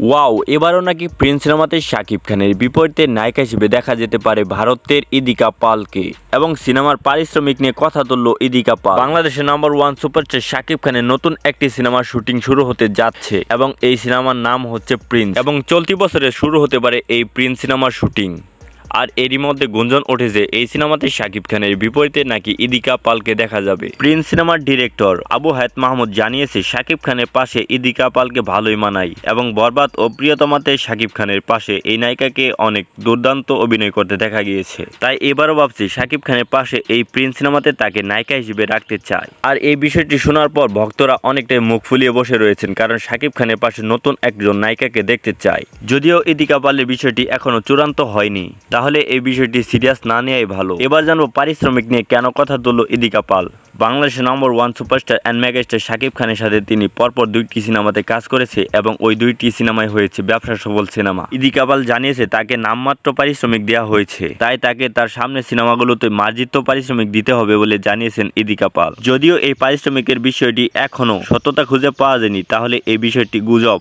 Wow, এবারও নাকি Prince সিনেমাতে শাকিব খানের বিপরীতে নায়িকা হিসেবে দেখা যেতে পারে ভারতের ইদিকা পালকে। এবং সিনেমার পারিশ্রমিক নিয়ে কথা তুলল ইদিকা পাল। বাংলাদেশের নাম্বার ওয়ান সুপারস্টার শাকিব খানের নতুন একটি সিনেমার শুটিং শুরু হতে যাচ্ছে এবং এই সিনেমার নাম হচ্ছে প্রিন্স, এবং চলতি বছরে শুরু হতে পারে এই প্রিন্স সিনেমার শুটিং। আর এরই মধ্যে গুঞ্জন উঠেছে এই সিনেমাতে শাকিব খানের বিপরীতে নাকি ইদিকা পালকে দেখা যাবে। প্রিন্স সিনেমার ডিরেক্টর আবু হায়াত মাহমুদ জানিয়েছে শাকিব খানের পাশে ইদিকা পালকে ভালোই মানায়, এবং বরবাদ ও প্রিয়তমাতে শাকিব খানের পাশে এই নায়িকাকে অনেক দুর্দান্ত অভিনয় করতে দেখা গিয়েছে। তাই এবারও ভাবছি শাকিব খানের পাশে এই প্রিন্স সিনেমাতে তাকে নায়িকা হিসেবে রাখতে চায়। আর এই বিষয়টি শোনার পর ভক্তরা অনেকটাই মুখ ফুলিয়ে বসে রয়েছেন, কারণ শাকিব খানের পাশে নতুন একজন নায়িকাকে দেখতে চায়। যদিও ইদিকা পালের বিষয়টি এখনো চূড়ান্ত হয়নি, তাহলে এই বিষয়টি সিরিয়াস না নেওয়াই ভালো। এবার জানবো পারিশ্রমিক নিয়ে কেন কথা তুলল ইদিকা পাল। বাংলাদেশের number one superstar and megastar Shakib খানের সাথে তিনি পরপর দুইটি সিনেমাতে কাজ করেছে এবং ওই দুইটি সিনেমায় হয়েছে ব্যবসা সফল সিনেমা। ইদিকা পাল জানিয়েছে তাকে নামমাত্র পারিশ্রমিক দেওয়া হয়েছে, তাই তাকে তার সামনের সিনেমাগুলোতে মার্জিত পারিশ্রমিক দিতে হবে বলে জানিয়েছেন ইদিকা পাল। যদিও এই পারিশ্রমিকের বিষয়টি এখনো সত্যতা খুঁজে পাওয়া যায়নি, তাহলে এই বিষয়টি গুজব।